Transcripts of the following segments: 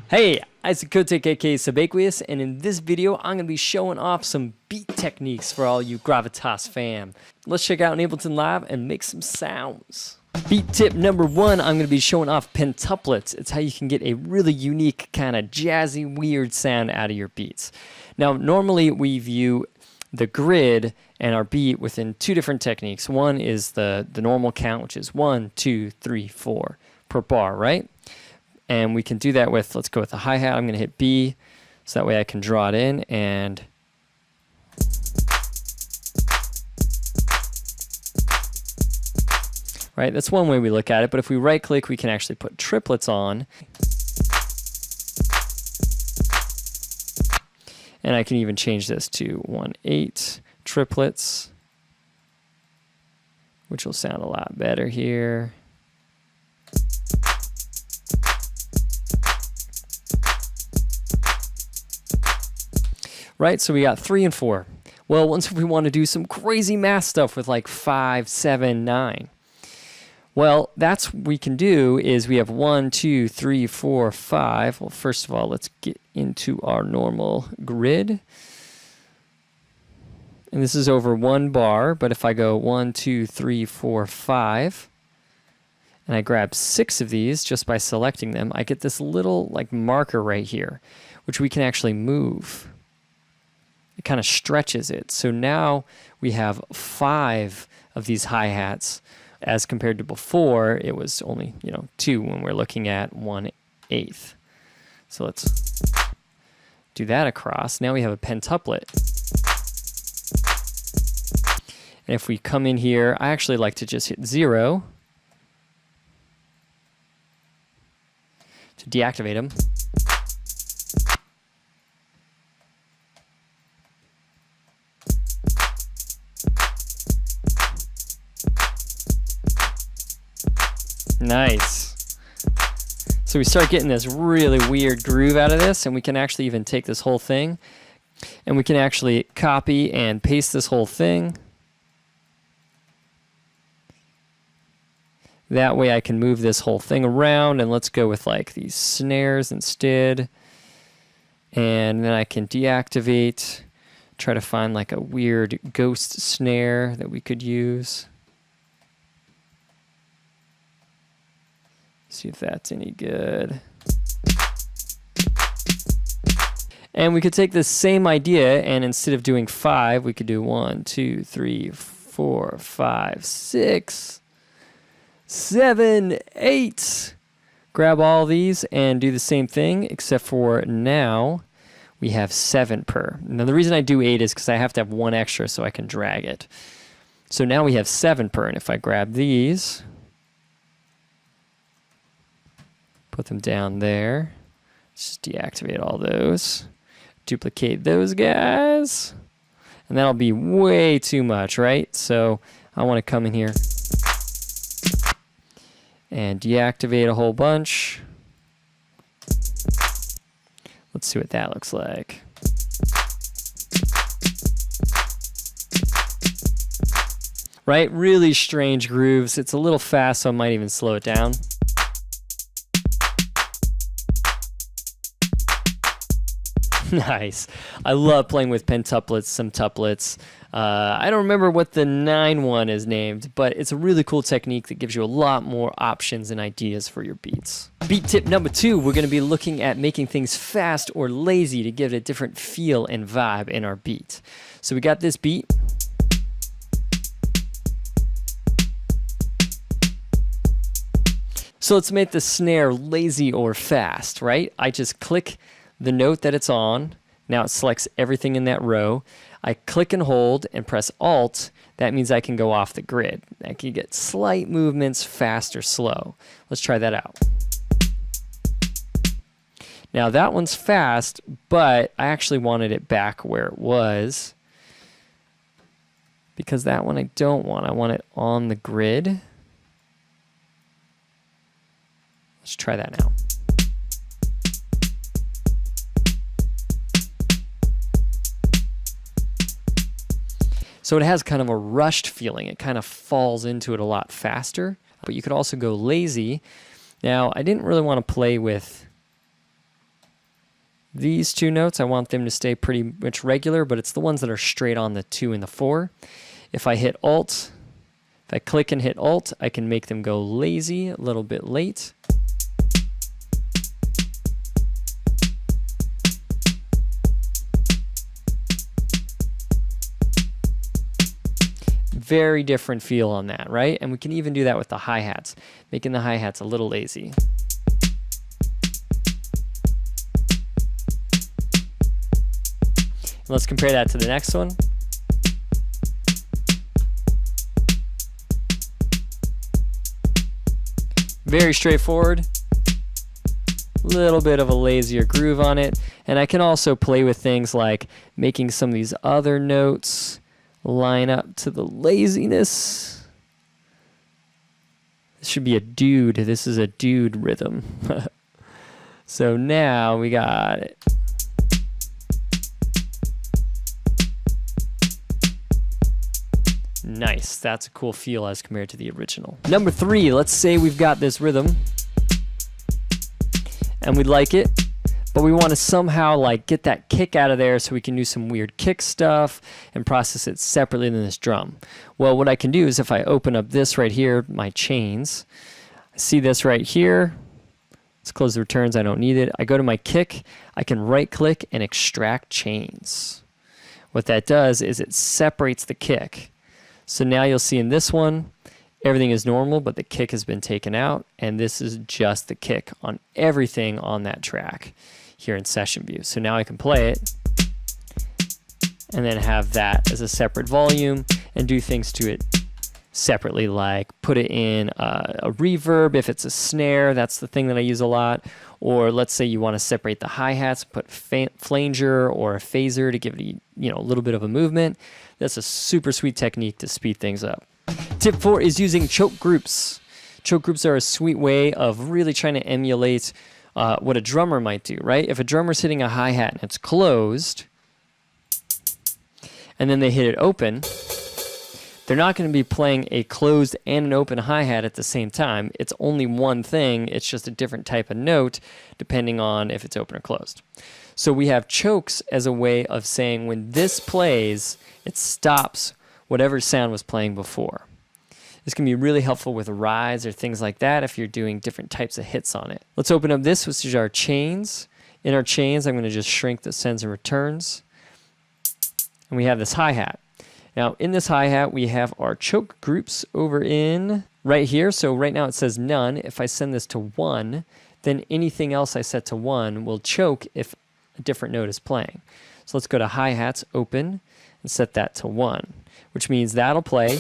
Hey, Isaac Kotek, aka Subaqueous, and in this video, I'm going to be showing off some beat techniques for all you Gravitas fam. Let's check out an Ableton Live and make some sounds. Beat tip number one, I'm going to be showing off pentuplets. It's how you can get a really unique, kind of jazzy, weird sound out of your beats. Now, normally we view the grid and our beat within two different techniques. One is the normal count, which is 1, 2, 3, 4 per bar, right? And we can do that with, let's go with the hi-hat. I'm going to hit B, so that way I can draw it in, and right, that's one way we look at it, but if we right-click, we can actually put triplets on. And I can even change this to 1/8 triplets, which will sound a lot better here. Right, so we got 3 and 4. Well, once we want to do some crazy math stuff with like 5, 7, 9. Well, that's what we can do is we have 1, 2, 3, 4, 5. Well, first of all, let's get into our normal grid. And this is over 1 bar, but if I go 1, 2, 3, 4, 5, and I grab 6 of these just by selecting them, I get this little like marker right here, which we can actually move. It kind of stretches it. So now we have 5 of these hi-hats as compared to before it was only, 2 when we're looking at 1/8. So let's do that across. Now we have a pentuplet. And if we come in here, I actually like to just hit 0 to deactivate them. Nice. So we start getting this really weird groove out of this, and we can actually even take this whole thing and we can actually copy and paste this whole thing. That way I can move this whole thing around, and let's go with like these snares instead. And then I can deactivate, try to find like a weird ghost snare that we could use. See if that's any good. And we could take this same idea, and instead of doing 5, we could do 1, 2, 3, 4, 5, 6, 7, 8. Grab all these and do the same thing, except for now we have 7 per. Now the reason I do 8 is because I have to have 1 extra so I can drag it. So now we have 7 per, and if I grab these, put them down there, just deactivate all those, duplicate those guys, and that'll be way too much, right? So I want to come in here and deactivate a whole bunch. Let's see what that looks like. Right, really strange grooves. It's a little fast, so I might even slow it down. Nice. I love playing with pentuplets, some tuplets. I don't remember what the 9 one is named, but it's a really cool technique that gives you a lot more options and ideas for your beats. Beat tip number 2, we're going to be looking at making things fast or lazy to give it a different feel and vibe in our beat. So we got this beat. So let's make the snare lazy or fast, right? I just click the note that it's on. Now it selects everything in that row. I click and hold and press Alt. That means I can go off the grid. I can get slight movements, fast or slow. Let's try that out. Now that one's fast, but I actually wanted it back where it was, because that one I don't want. I want it on the grid. Let's try that now. So it has kind of a rushed feeling. It kind of falls into it a lot faster, but you could also go lazy. Now, I didn't really want to play with These two notes, I want them to stay pretty much regular, but it's the ones that are straight on the 2 and the 4. If I hit Alt, if I click and hit Alt, I can make them go lazy, a little bit late. Very different feel on that, right? And we can even do that with the hi-hats, making the hi-hats a little lazy. Let's compare that to the next one. Very straightforward. Little bit of a lazier groove on it. And I can also play with things like making some of these other notes line up to the laziness. This should be a dude. This is a dude rhythm. So now we got it. Nice. That's a cool feel as compared to the original. Number 3, let's say we've got this rhythm and we like it, but we want to somehow like get that kick out of there so we can do some weird kick stuff and process it separately than this drum. Well, what I can do is if I open up this right here, my chains, I see this right here. Let's close the returns. I don't need it. I go to my kick. I can right click and extract chains. What that does is it separates the kick. So now you'll see in this one, everything is normal, but the kick has been taken out, and this is just the kick on everything on that track here in session view. So now I can play it and then have that as a separate volume and do things to it separately, like put it in a reverb if it's a snare. That's the thing that I use a lot. Or let's say you want to separate the hi-hats, put flanger or a phaser to give it a little bit of a movement. That's a super sweet technique to speed things up. Tip 4 is using choke groups. Choke groups are a sweet way of really trying to emulate what a drummer might do, right? If a drummer's hitting a hi-hat and it's closed, and then they hit it open, they're not going to be playing a closed and an open hi-hat at the same time. It's only one thing. It's just a different type of note depending on if it's open or closed. So we have chokes as a way of saying when this plays, it stops whatever sound was playing before. This can be really helpful with rides or things like that if you're doing different types of hits on it. Let's open up this, which is our chains. In our chains, I'm going to just shrink the sends and returns. And we have this hi-hat. Now, in this hi-hat, we have our choke groups over in right here. So right now it says none. If I send this to 1, then anything else I set to 1 will choke if a different note is playing. So let's go to hi-hats, open, and set that to 1, which means that'll play.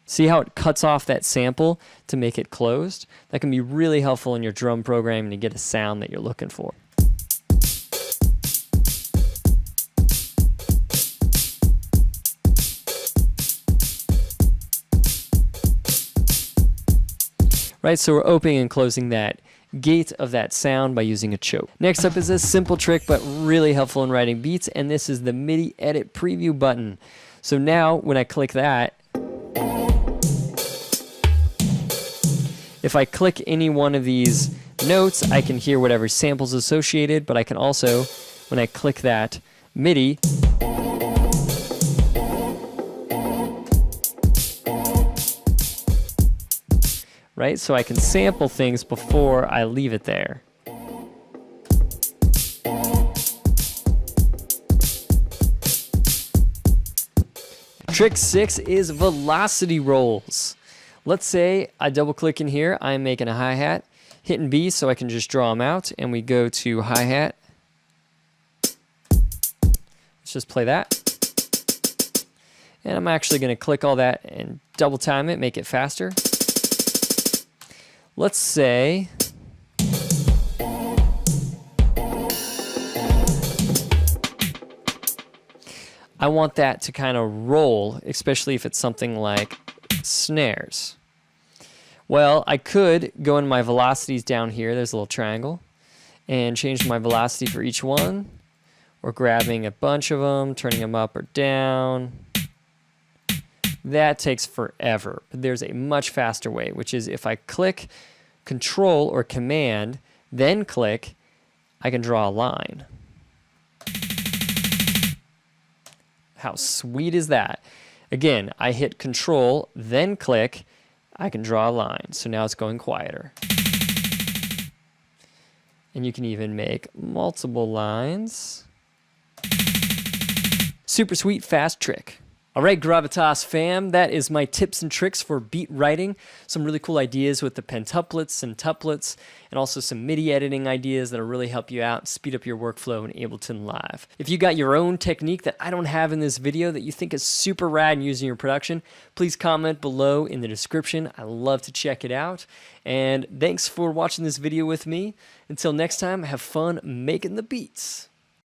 See how it cuts off that sample to make it closed? That can be really helpful in your drum programming to get a sound that you're looking for. Right, so we're opening and closing that gate of that sound by using a choke. Next up is a simple trick but really helpful in writing beats, and this is the MIDI edit preview button. So now when I click that, if I click any one of these notes, I can hear whatever samples associated, but I can also, when I click that MIDI, right? So I can sample things before I leave it there. Trick 6 is velocity rolls. Let's say I double click in here, I'm making a hi-hat, hitting B so I can just draw them out, and we go to hi-hat. Let's just play that. And I'm actually going to click all that and double time it, make it faster. Let's say I want that to kind of roll, especially if it's something like snares. Well, I could go in my velocities down here, there's a little triangle, and change my velocity for each one, or grabbing a bunch of them, turning them up or down. That takes forever, but there's a much faster way, which is if I click Control or Command, then click, I can draw a line. How sweet is that? Again, I hit Control, then click, I can draw a line. So now it's going quieter. And you can even make multiple lines. Super sweet, fast trick. All right, Gravitas fam, that is my tips and tricks for beat writing. Some really cool ideas with the pentuplets and tuplets, and also some MIDI editing ideas that'll really help you out, speed up your workflow in Ableton Live. If you got your own technique that I don't have in this video that you think is super rad in using your production, please comment below in the description. I love to check it out. And thanks for watching this video with me. Until next time, have fun making the beats.